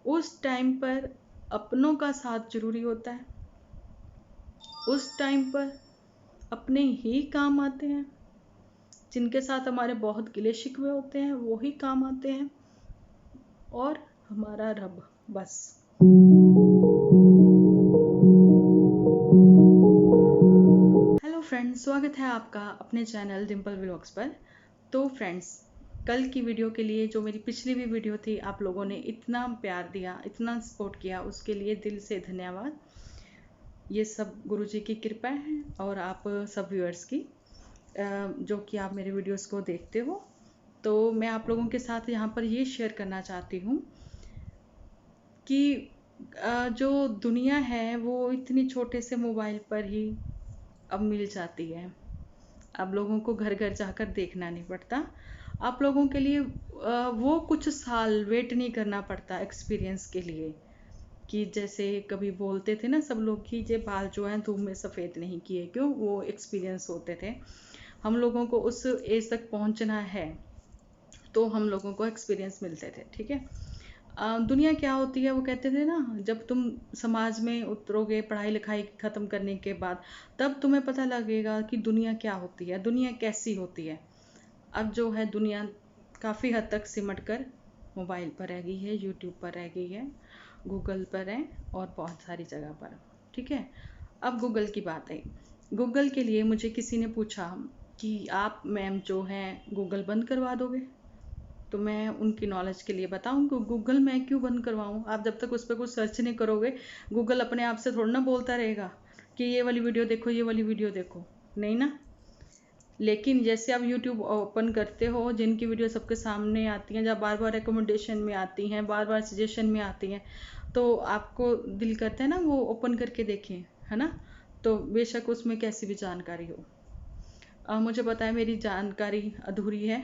उस टाइम पर अपनों का साथ जरूरी होता है, उस टाइम पर अपने ही काम आते हैं, जिनके साथ हमारे बहुत गिले शिकवे होते हैं वो ही काम आते हैं, और हमारा रब बस। हेलो फ्रेंड्स, स्वागत है आपका अपने चैनल डिम्पल व्लॉग्स पर। तो फ्रेंड्स, कल की वीडियो के लिए, जो मेरी पिछली भी वीडियो थी, आप लोगों ने इतना प्यार दिया, इतना सपोर्ट किया, उसके लिए दिल से धन्यवाद। ये सब गुरुजी की कृपा है और आप सब व्यूअर्स की, जो कि आप मेरे वीडियोस को देखते हो। तो मैं आप लोगों के साथ यहाँ पर ये शेयर करना चाहती हूँ कि जो दुनिया है वो इतनी छोटे से मोबाइल पर ही अब मिल जाती है। आप लोगों को घर घर जाकर देखना नहीं पड़ता, आप लोगों के लिए वो कुछ साल वेट नहीं करना पड़ता एक्सपीरियंस के लिए। कि जैसे कभी बोलते थे ना सब लोग कि ये बाल जो हैं धूप में सफ़ेद नहीं किए क्यों, वो एक्सपीरियंस होते थे। हम लोगों को उस एज तक पहुंचना है तो हम लोगों को एक्सपीरियंस मिलते थे, ठीक है। दुनिया क्या होती है वो कहते थे ना, जब तुम समाज में उतरोगे पढ़ाई लिखाई ख़त्म करने के बाद, तब तुम्हें पता लगेगा कि दुनिया क्या होती है, दुनिया कैसी होती है। अब जो है दुनिया काफ़ी हद तक सिमट कर मोबाइल पर रह गई है, यूट्यूब पर रह गई है, गूगल पर है और बहुत सारी जगह पर, ठीक है। अब गूगल की बात है। गूगल के लिए मुझे किसी ने पूछा कि आप मैम जो हैं गूगल बंद करवा दोगे। तो मैं उनकी नॉलेज के लिए बताऊं कि गूगल मैं क्यों बंद करवाऊं। आप जब तक उस पर कुछ सर्च नहीं करोगे, गूगल अपने आप से थोड़ा ना बोलता रहेगा कि ये वाली वीडियो देखो, ये वाली वीडियो देखो, नहीं ना। लेकिन जैसे आप यूट्यूब ओपन करते हो, जिनकी वीडियो सबके सामने आती हैं, जब बार बार रिकमेंडेशन में आती हैं, बार बार सजेशन में आती हैं, तो आपको दिल करता है ना वो ओपन करके देखें, है ना। तो बेशक उसमें कैसी भी जानकारी हो, मुझे पता है मेरी जानकारी अधूरी है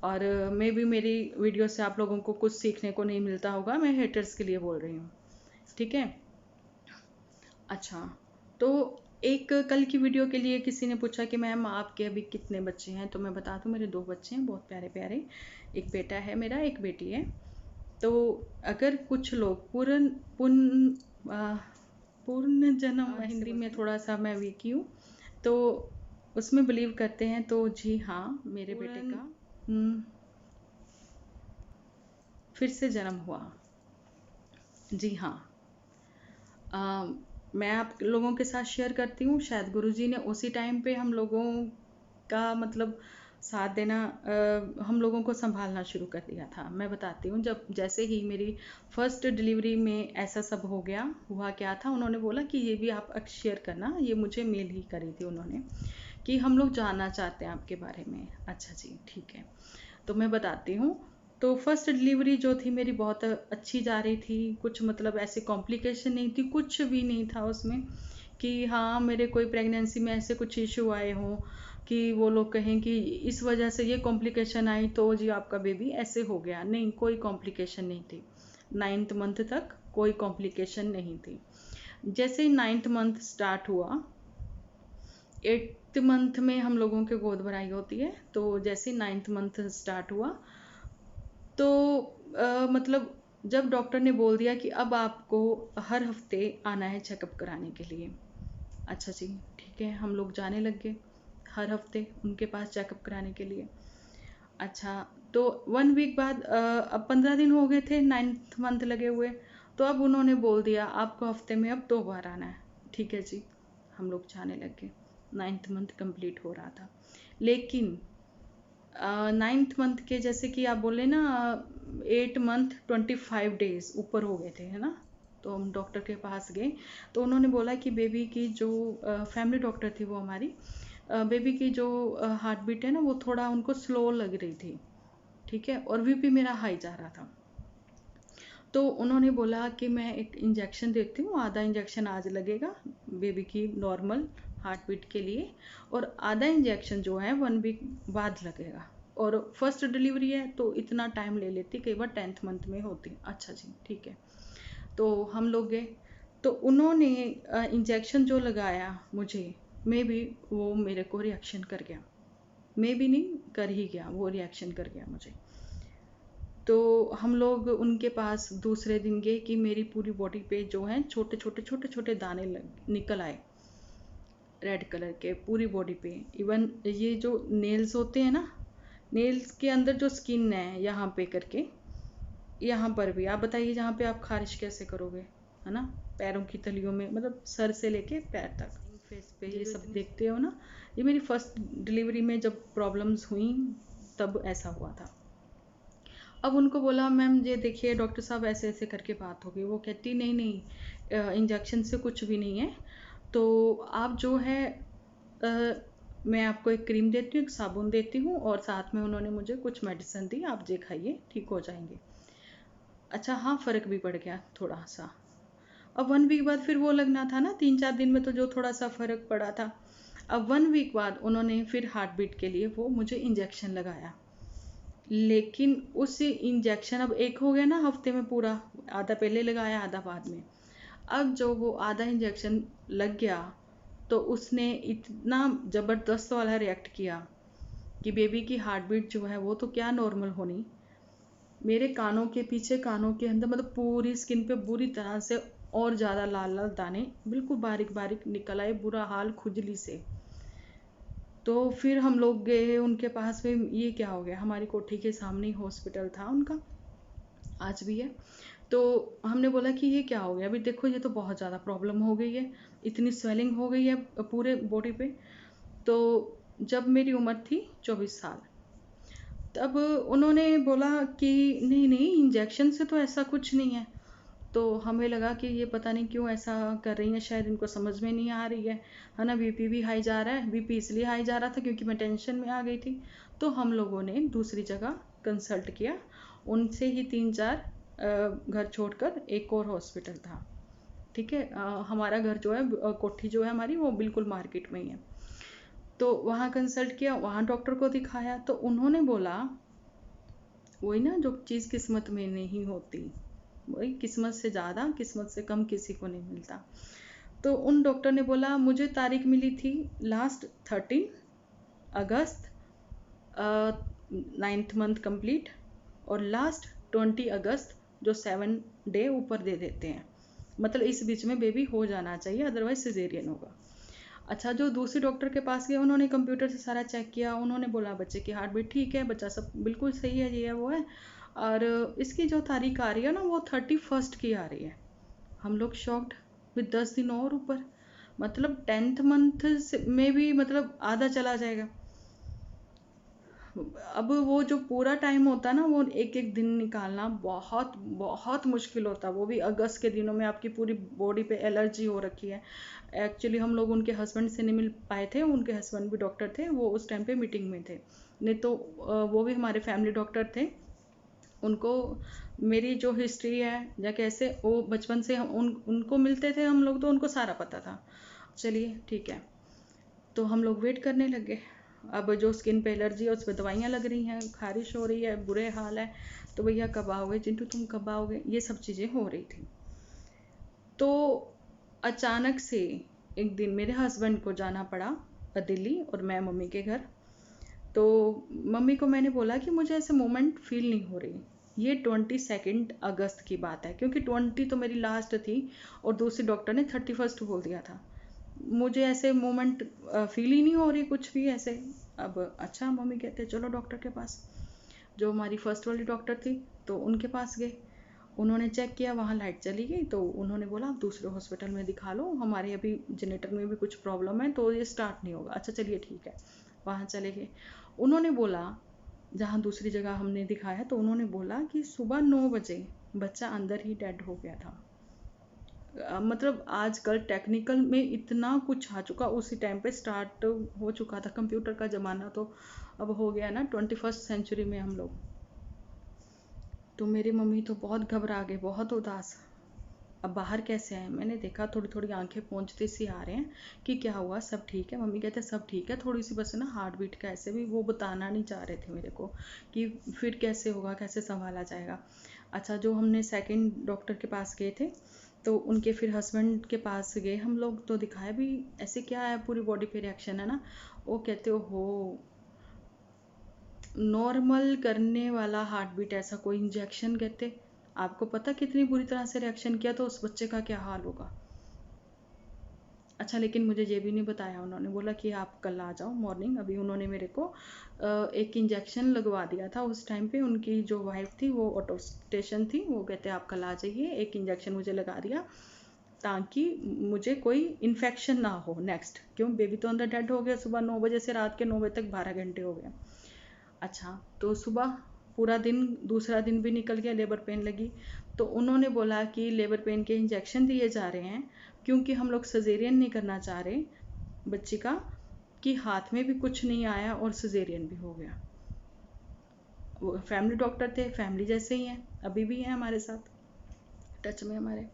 और मे भी मेरी वीडियो से आप लोगों को कुछ सीखने को नहीं मिलता होगा, मैं हेटर्स के लिए बोल रही हूँ, ठीक है। अच्छा, तो एक कल की वीडियो के लिए किसी ने पूछा कि मैम आपके अभी कितने बच्चे हैं। तो मैं बता दूं मेरे 2 बच्चे हैं, बहुत प्यारे प्यारे। एक बेटा है मेरा, एक बेटी है। तो अगर कुछ लोग पूर्ण जन्म, हिंदी में थोड़ा सा मैं वीक हूँ, तो उसमें बिलीव करते हैं। तो जी हाँ, मेरे बेटे का फिर से जन्म हुआ। जी हाँ, मैं आप लोगों के साथ शेयर करती हूँ। शायद गुरुजी ने उसी टाइम पे हम लोगों का मतलब साथ देना, हम लोगों को संभालना शुरू कर दिया था। मैं बताती हूँ, जब जैसे ही मेरी फर्स्ट डिलीवरी में ऐसा सब हो गया, हुआ क्या था, उन्होंने बोला कि ये भी आप शेयर करना। ये मुझे मेल ही करी थी उन्होंने कि हम लोग जानना चाहते हैं आपके बारे में। अच्छा जी, ठीक है। तो मैं बताती हूँ। तो फर्स्ट डिलीवरी जो थी मेरी बहुत अच्छी जा रही थी, कुछ मतलब ऐसे कॉम्प्लिकेशन नहीं थी, कुछ भी नहीं था उसमें कि हाँ मेरे कोई प्रेगनेंसी में ऐसे कुछ इशू आए हों कि वो लोग कहें कि इस वजह से ये कॉम्प्लिकेशन आई तो जी आपका बेबी ऐसे हो गया। नहीं, कोई कॉम्प्लिकेशन नहीं थी। 9th मंथ तक कोई कॉम्प्लिकेशन नहीं थी। जैसे ही 9th मंथ स्टार्ट हुआ, 8th मंथ में हम लोगों के गोद भराई होती है। तो जैसे 9th मंथ स्टार्ट हुआ, तो मतलब जब डॉक्टर ने बोल दिया कि अब आपको हर हफ्ते आना है चेकअप कराने के लिए। अच्छा जी, ठीक है, हम लोग जाने लग गए हर हफ्ते उनके पास चेकअप कराने के लिए। अच्छा, तो 1 वीक बाद, अब 15 दिन हो गए थे 9th मंथ लगे हुए, तो अब उन्होंने बोल दिया आपको हफ्ते में अब 2 बार आना है। ठीक है जी, हम लोग जाने लग गए। 9th मंथ कंप्लीट हो रहा था, लेकिन 9th मंथ के जैसे कि आप बोले ना, 8 मंथ 25 डेज ऊपर हो गए थे, है ना। तो हम डॉक्टर के पास गए, तो उन्होंने बोला कि बेबी की जो फैमिली डॉक्टर थी वो हमारी, बेबी की जो हार्ट बीट है ना वो थोड़ा उनको स्लो लग रही थी, ठीक है, और बीपी मेरा हाई जा रहा था। तो उन्होंने बोला कि मैं एक इंजेक्शन देती हूँ, आधा इंजेक्शन आज लगेगा बेबी की नॉर्मल हार्ट बीट के लिए, और आधा इंजेक्शन जो है 1 वीक बाद लगेगा। और फर्स्ट डिलीवरी है तो इतना टाइम ले लेती, कई बार 10th मंथ में होती। अच्छा जी, ठीक है। तो हम लोग गए, तो उन्होंने इंजेक्शन जो लगाया मुझे, मे भी वो मेरे को रिएक्शन कर गया, मे भी नहीं कर ही गया, वो रिएक्शन कर गया मुझे। तो हम लोग उनके पास दूसरे दिन गए कि मेरी पूरी बॉडी पे जो है छोटे छोटे छोटे छोटे दाने निकल आए, रेड कलर के पूरी बॉडी पे। इवन ये जो नेल्स होते हैं ना, नेल्स के अंदर जो स्किन है यहाँ पे करके, यहाँ पर भी आप बताइए जहाँ पे आप खारिश कैसे करोगे, है ना, पैरों की तलियों में, मतलब सर से लेके पैर तक, फेस पे ये सब देखते हो ना। ये मेरी फर्स्ट डिलीवरी में जब प्रॉब्लम्स हुई तब ऐसा हुआ था। अब उनको बोला मैम ये देखिए डॉक्टर साहब ऐसे ऐसे करके बात हो गई। वो कहती नहीं नहीं, इंजेक्शन से कुछ भी नहीं है, तो आप जो है मैं आपको एक क्रीम देती हूँ, एक साबुन देती हूँ, और साथ में उन्होंने मुझे कुछ मेडिसिन दी, आप ये खाइए ठीक हो जाएंगे। अच्छा हाँ, फ़र्क भी पड़ गया थोड़ा सा। अब 1 वीक बाद फिर वो लगना था ना, 3-4 दिन में तो जो थोड़ा सा फ़र्क पड़ा था। अब 1 वीक बाद उन्होंने फिर हार्ट बीट के लिए वो मुझे इंजेक्शन लगाया, लेकिन उस इंजेक्शन अब एक हो गया ना हफ्ते में पूरा, आधा पहले लगाया आधा बाद में। अब जो वो आधा इंजेक्शन लग गया तो उसने इतना ज़बरदस्त वाला रिएक्ट किया कि बेबी की हार्ट बीट जो है वो तो क्या नॉर्मल होनी, मेरे कानों के पीछे, कानों के अंदर, मतलब पूरी स्किन पे बुरी तरह से और ज़्यादा लाल लाल दाने बिल्कुल बारीक बारीक निकल आए, बुरा हाल खुजली से। तो फिर हम लोग गए उनके पास में, ये क्या हो गया, हमारी कोठी के सामने ही हॉस्पिटल था उनका, आज भी है। तो हमने बोला कि ये क्या हो गया, अभी देखो ये तो बहुत ज़्यादा प्रॉब्लम हो गई है, इतनी स्वेलिंग हो गई है पूरे बॉडी पे। तो जब मेरी उम्र थी 24 साल, तब उन्होंने बोला कि नहीं नहीं, इंजेक्शन से तो ऐसा कुछ नहीं है। तो हमें लगा कि ये पता नहीं क्यों ऐसा कर रही हैं, शायद इनको समझ में नहीं आ रही है ना। बीपी भी हाई जा रहा है, बीपी इसलिए हाई जा रहा था क्योंकि मैं टेंशन में आ गई थी। तो हम लोगों ने दूसरी जगह कंसल्ट किया, उनसे ही 3-4 घर छोड़कर एक और हॉस्पिटल था, ठीक है। हमारा घर जो है, कोठी जो है हमारी, वो बिल्कुल मार्केट में ही है। तो वहाँ कंसल्ट किया, वहाँ डॉक्टर को दिखाया, तो उन्होंने बोला वही ना, जो चीज़ किस्मत में नहीं होती, वही किस्मत से ज़्यादा, किस्मत से कम किसी को नहीं मिलता। तो उन डॉक्टर ने बोला, मुझे तारीख मिली थी लास्ट 13 अगस्त, 9th मंथ कंप्लीट, और लास्ट 20 अगस्त जो 7 डे ऊपर दे देते हैं, मतलब इस बीच में बेबी हो जाना चाहिए, अदरवाइज सिजेरियन होगा। अच्छा, जो दूसरे डॉक्टर के पास गए, उन्होंने कंप्यूटर से सारा चेक किया, उन्होंने बोला बच्चे की हार्ट बीट ठीक है, बच्चा सब बिल्कुल सही है, ये है वो है, और इसकी जो तारीख आ रही है ना वो 31st की आ रही है। हम लोग शॉक्ड, विद 10 दिन और ऊपर, मतलब 10th मंथ में भी मतलब आधा चला जाएगा। अब वो जो पूरा टाइम होता है ना, वो एक एक दिन निकालना बहुत बहुत मुश्किल होता है, वो भी अगस्त के दिनों में आपकी पूरी बॉडी पे एलर्जी हो रखी है। एक्चुअली हम लोग उनके हस्बैंड से नहीं मिल पाए थे, उनके हस्बैंड भी डॉक्टर थे, वो उस टाइम पे मीटिंग में थे, नहीं तो वो भी हमारे फैमिली डॉक्टर थे। उनको मेरी जो हिस्ट्री है या कैसे, वो बचपन से हम उनको मिलते थे हम लोग, तो उनको सारा पता था। चलिए ठीक है, तो हम लोग वेट करने लगे। अब जो स्किन पे एलर्जी है उस पर दवाइयाँ लग रही हैं, खारिश हो रही है, बुरे हाल है, तो भैया कब आओगे चिंटू, तुम कब आओगे, ये सब चीज़ें हो रही थी। तो अचानक से एक दिन मेरे हस्बैंड को जाना पड़ा दिल्ली, और मैं मम्मी के घर। तो मम्मी को मैंने बोला कि मुझे ऐसे मोमेंट फील नहीं हो रही। ये 22 अगस्त की बात है, क्योंकि 20 तो मेरी लास्ट थी और दूसरी डॉक्टर ने 31 बोल दिया था। मुझे ऐसे मोमेंट फील ही नहीं हो रही कुछ भी ऐसे। अब अच्छा, मम्मी कहते चलो डॉक्टर के पास, जो हमारी फर्स्ट वाली डॉक्टर थी, तो उनके पास गए। उन्होंने चेक किया, वहाँ लाइट चली गई, तो उन्होंने बोला आप दूसरे हॉस्पिटल में दिखा लो, हमारे अभी जनरेटर में भी कुछ प्रॉब्लम है तो ये स्टार्ट नहीं होगा। अच्छा चलिए ठीक है, वहाँ चले गए। उन्होंने बोला, जहाँ दूसरी जगह हमने दिखाया, तो उन्होंने बोला कि सुबह 9 बजे बच्चा अंदर ही डेड हो गया था। मतलब आजकल टेक्निकल में इतना कुछ आ चुका, उसी टाइम पे स्टार्ट हो चुका था कंप्यूटर का ज़माना, तो अब हो गया ना 21st सेंचुरी में हम लोग। तो मेरी मम्मी तो बहुत घबरा गए, बहुत उदास। अब बाहर कैसे आए, मैंने देखा थोड़ी थोड़ी आंखें पोंछते सी आ रहे हैं कि क्या हुआ, सब ठीक है। मम्मी कहते सब ठीक है, थोड़ी सी बस ना हार्ट बीट का, ऐसे भी वो बताना नहीं चाह रहे थे मेरे को कि फिर कैसे होगा, कैसे संभाला जाएगा। अच्छा, जो हमने सेकंड डॉक्टर के पास गए थे, तो उनके फिर हस्बैंड के पास गए हम लोग, तो दिखाया भी ऐसे क्या है, पूरी बॉडी पे रिएक्शन है ना। वो कहते हो नॉर्मल करने वाला हार्ट बीट ऐसा कोई इंजेक्शन कहते, आपको पता कितनी बुरी तरह से रिएक्शन किया तो उस बच्चे का क्या हाल होगा। अच्छा, लेकिन मुझे ये भी नहीं बताया उन्होंने, बोला कि आप कल आ जाओ मॉर्निंग। अभी उन्होंने मेरे को एक इंजेक्शन लगवा दिया था उस टाइम पे, उनकी जो वाइफ थी वो ऑटो स्टेशन थी, वो कहते आप कल आ जाइए, एक इंजेक्शन मुझे लगा दिया ताकि मुझे कोई इन्फेक्शन ना हो नेक्स्ट, क्यों बेबी तो अंदर डेड हो गया, सुबह 9 बजे से रात के 9 बजे तक 12 घंटे हो गए। अच्छा, तो सुबह पूरा दिन, दूसरा दिन भी निकल गया, लेबर पेन लगी, तो उन्होंने बोला कि लेबर पेन के इंजेक्शन दिए जा रहे हैं क्योंकि हम लोग सजेरियन नहीं करना चाह रहे बच्ची का, कि हाथ में भी कुछ नहीं आया और सजेरियन भी हो गया। वो फैमिली डॉक्टर थे, फैमिली जैसे ही हैं, अभी भी हैं हमारे साथ टच में हमारे।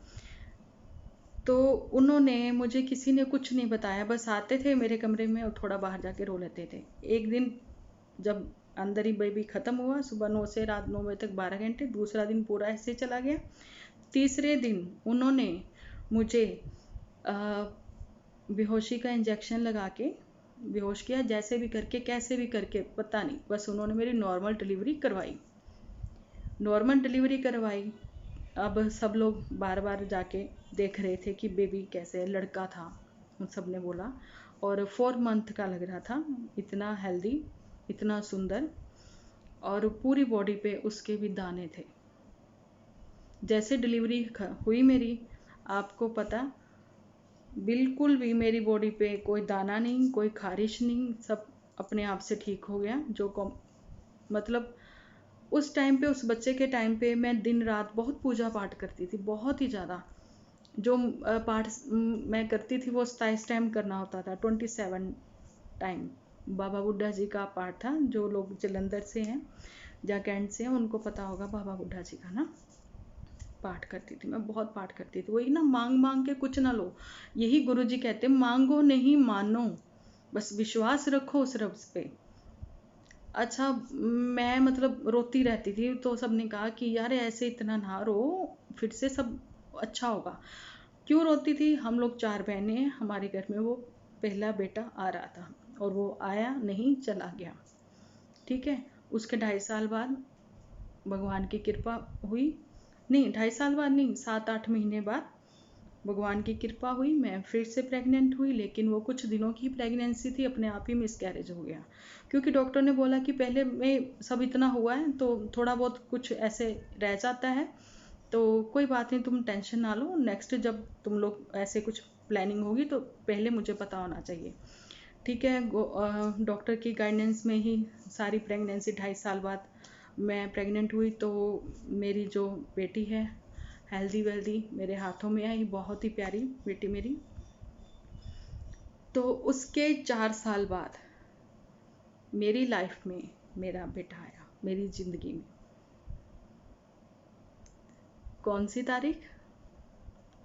तो उन्होंने मुझे, किसी ने कुछ नहीं बताया, बस आते थे मेरे कमरे में और थोड़ा बाहर जाके रो लेते थे। एक दिन जब अंदर ही बेबी ख़त्म हुआ, सुबह 9 से रात 9 बजे तक 12 घंटे, दूसरा दिन पूरा ऐसे चला गया। तीसरे दिन उन्होंने मुझे बेहोशी का इंजेक्शन लगा के बेहोश किया, जैसे भी करके, कैसे भी करके पता नहीं, बस उन्होंने मेरी नॉर्मल डिलीवरी करवाई। नॉर्मल डिलीवरी करवाई। अब सब लोग बार बार जाके देख रहे थे कि बेबी कैसे है, लड़का था, उन सब ने बोला, और 4 मंथ का लग रहा था, इतना हेल्दी, इतना सुंदर, और पूरी बॉडी पे उसके भी दाने थे। जैसे डिलीवरी हुई मेरी, आपको पता, बिल्कुल भी मेरी बॉडी पे कोई दाना नहीं, कोई खारिश नहीं, सब अपने आप से ठीक हो गया। मतलब उस टाइम पे, उस बच्चे के टाइम पे मैं दिन रात बहुत पूजा पाठ करती थी, बहुत ही ज़्यादा। जो पाठ मैं करती थी वो 27 टाइम करना होता था, 27 टाइम। बाबा बुड्ढा जी का पाठ था, जो लोग जलंधर से हैं या कैंट से हैं उनको पता होगा बाबा बुड्ढा जी का ना, पाठ करती थी मैं, बहुत पाठ करती थी। वही ना, मांग मांग के कुछ ना लो, यही गुरुजी कहते, मांगो नहीं मानो, बस विश्वास रखो उस रब पे। अच्छा, मैं मतलब रोती रहती थी, तो सबने कहा कि यार ऐसे इतना ना रो, फिर से सब अच्छा होगा। क्यों रोती थी? हम लोग 4 बहनें हैं, हमारे घर में वो पहला बेटा आ रहा था और वो आया नहीं, चला गया। ठीक है, उसके 2.5 साल बाद भगवान की कृपा हुई, नहीं 2.5 साल बाद नहीं, 7-8 महीने बाद भगवान की कृपा हुई, मैं फिर से प्रेग्नेंट हुई। लेकिन वो कुछ दिनों की प्रेगनेंसी थी, अपने आप ही मिसकैरेज हो गया, क्योंकि डॉक्टर ने बोला कि पहले में सब इतना हुआ है तो थोड़ा बहुत कुछ ऐसे रह जाता है, तो कोई बात नहीं, तुम टेंशन ना लो, नेक्स्ट जब तुम लोग ऐसे कुछ प्लानिंग होगी तो पहले मुझे पता होना चाहिए। ठीक है, डॉक्टर की गाइडेंस में ही सारी प्रेगनेंसी 2.5 साल बाद मैं प्रेग्नेंट हुई, तो मेरी जो बेटी है हेल्दी वेल्दी मेरे हाथों में आई, बहुत ही प्यारी बेटी मेरी। तो उसके 4 साल बाद मेरी लाइफ में मेरा बेटा आया, मेरी ज़िंदगी में। कौन सी तारीख?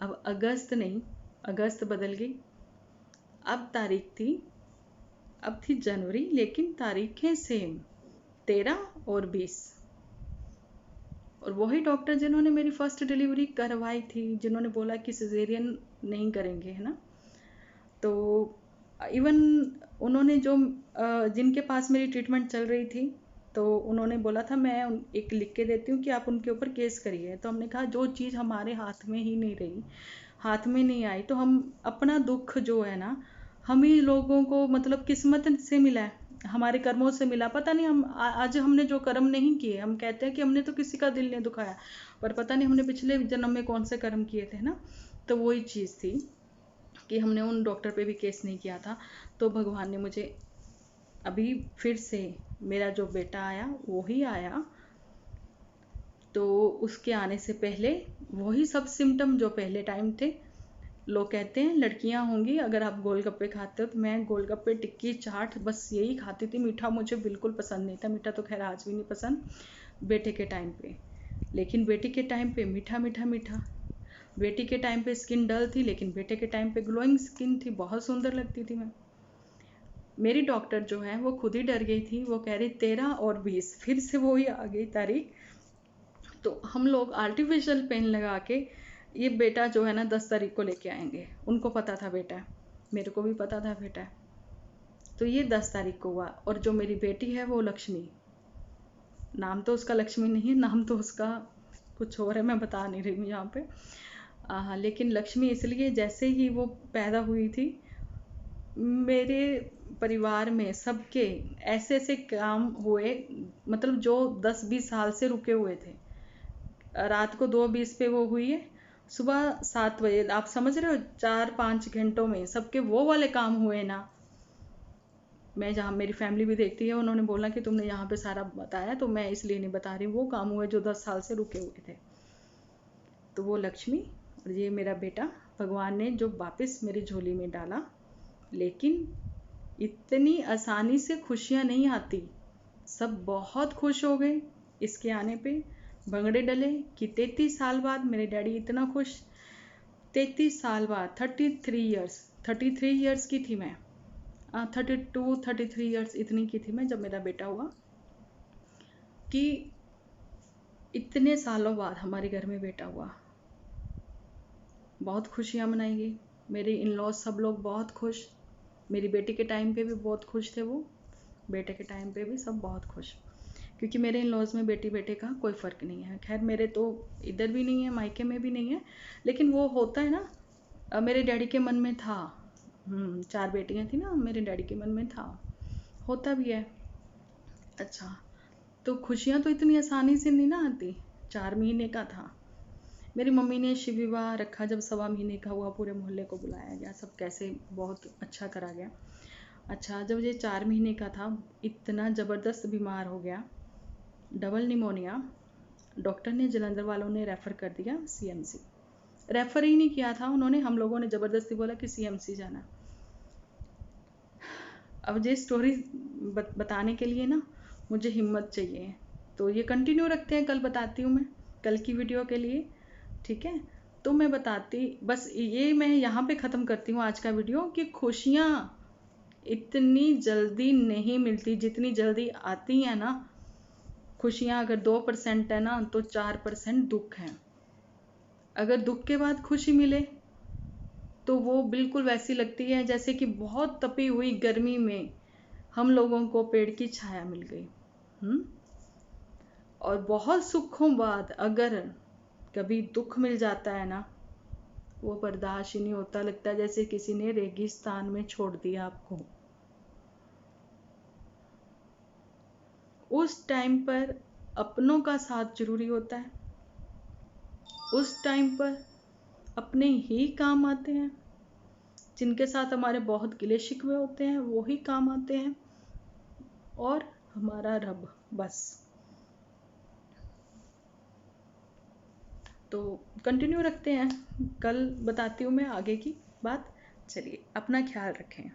अब अगस्त नहीं, अगस्त बदल गई, अब तारीख थी, अब थी जनवरी, लेकिन तारीखें सेम, 13 और 20। और वही डॉक्टर जिन्होंने मेरी फर्स्ट डिलीवरी करवाई थी, जिन्होंने बोला कि सिजेरियन नहीं करेंगे, है ना। तो इवन उन्होंने जो जिनके पास मेरी ट्रीटमेंट चल रही थी, तो उन्होंने बोला था मैं एक लिख के देती हूँ कि आप उनके ऊपर केस करिए। तो हमने कहा जो चीज़ हमारे हाथ में ही नहीं रही, हाथ में नहीं आई, तो हम अपना दुख जो है ना, हम ही लोगों को मतलब किस्मत से मिला है, हमारे कर्मों से मिला। पता नहीं हम आज हमने जो कर्म नहीं किए, हम कहते हैं कि हमने तो किसी का दिल नहीं दुखाया, पर पता नहीं हमने पिछले जन्म में कौन से कर्म किए थे ना। तो वही चीज़ थी कि हमने उन डॉक्टर पे भी केस नहीं किया था। तो भगवान ने मुझे अभी फिर से, मेरा जो बेटा आया वो ही आया, तो उसके आने से पहले वही सब सिम्टम जो पहले टाइम थे। लोग कहते हैं लड़कियां होंगी अगर आप गोलगप्पे खाते हो, तो मैं गोलगप्पे, टिक्की, चाट बस यही खाती थी। मीठा मुझे बिल्कुल पसंद नहीं था, मीठा तो खैर आज भी नहीं पसंद बेटे के टाइम पे। लेकिन बेटी के टाइम पे मीठा मीठा मीठा, बेटी के टाइम पे स्किन डल थी, लेकिन बेटे के टाइम पे ग्लोइंग स्किन थी, बहुत सुंदर लगती थी मैं। मेरी डॉक्टर जो है वो खुद ही डर गई थी, वो कह रही 13 और 20, फिर से वो ही आ गई तारीख। तो हम लोग आर्टिफिशियल पेन लगा के ये बेटा जो है ना 10 तारीख को लेके आएंगे। उनको पता था बेटा है, मेरे को भी पता था बेटा है। तो ये 10 तारीख को हुआ, और जो मेरी बेटी है वो लक्ष्मी, नाम तो उसका लक्ष्मी नहीं है, नाम तो उसका कुछ और है, मैं बता नहीं रही हूँ यहाँ पे। हाँ, लेकिन लक्ष्मी इसलिए, जैसे ही वो पैदा हुई थी, मेरे परिवार में सबके ऐसे ऐसे काम हुए, मतलब जो 10-20 साल से रुके हुए थे। रात को 2:20 पे वो हुई है, सुबह 7 बजे, आप समझ रहे हो, 4-5 घंटों में सबके वो वाले काम हुए ना। मैं जहाँ, मेरी फैमिली भी देखती है, उन्होंने बोला कि तुमने यहाँ पे सारा बताया, तो मैं इसलिए नहीं बता रही, वो काम हुए जो 10 साल से रुके हुए थे। तो वो लक्ष्मी और ये मेरा बेटा, भगवान ने जो वापस मेरी झोली में डाला। लेकिन इतनी आसानी से खुशियाँ नहीं आती। सब बहुत खुश हो गए इसके आने पे, भंगड़े डले कि 33 साल बाद मेरे डैडी इतना खुश। 33 साल बाद, 33 ईयर्स की थी मैं, 33 ईयर्स इतनी की थी मैं जब मेरा बेटा हुआ, कि इतने सालों बाद हमारे घर में बेटा हुआ। बहुत खुशियाँ मनाई गई, मेरे इन लॉज सब लोग बहुत खुश। मेरी बेटी के टाइम पे भी बहुत खुश थे वो, बेटे के टाइम पे भी सब बहुत खुश, क्योंकि मेरे इन लॉज में बेटी बेटे का कोई फ़र्क नहीं है। खैर मेरे तो इधर भी नहीं है, मायके में भी नहीं है, लेकिन वो होता है ना, मेरे डैडी के मन में था। 4 बेटियां थी ना, मेरे डैडी के मन में था, होता भी है। अच्छा, तो खुशियाँ तो इतनी आसानी से नहीं ना आती। 4 महीने का था, मेरी मम्मी ने शिव विवाह रखा, जब 1.25 महीने का हुआ, पूरे मोहल्ले को बुलाया गया, सब कैसे बहुत अच्छा करा गया। अच्छा, जब ये 4 महीने का था, इतना ज़बरदस्त बीमार हो गया, डबल निमोनिया। डॉक्टर ने, जलंधर वालों ने रेफ़र कर दिया सीएमसी। रेफ़र ही नहीं किया था उन्होंने, हम लोगों ने ज़बरदस्ती बोला कि सीएमसी जाना। अब ये स्टोरी बताने के लिए ना मुझे हिम्मत चाहिए, तो ये कंटिन्यू रखते हैं, कल बताती हूँ मैं, कल की वीडियो के लिए, ठीक है। तो मैं बताती, बस ये मैं यहाँ पे ख़त्म करती हूँ आज का वीडियो, कि खुशियाँ इतनी जल्दी नहीं मिलती जितनी जल्दी आती हैं ना। खुशियाँ अगर 2% है ना, तो 4% दुख है। अगर दुख के बाद खुशी मिले तो वो बिल्कुल वैसी लगती है जैसे कि बहुत तपी हुई गर्मी में हम लोगों को पेड़ की छाया मिल गई। और बहुत सुखों बाद अगर कभी दुख मिल जाता है ना, वो बर्दाश्त ही नहीं होता, लगता है जैसे किसी ने रेगिस्तान में छोड़ दिया आपको। उस टाइम पर अपनों का साथ जरूरी होता है, उस टाइम पर अपने ही काम आते हैं, जिनके साथ हमारे बहुत गिले शिकवे होते हैं वो ही काम आते हैं, और हमारा रब, बस। तो कंटिन्यू रखते हैं, कल बताती हूँ मैं आगे की बात। चलिए, अपना ख्याल रखें।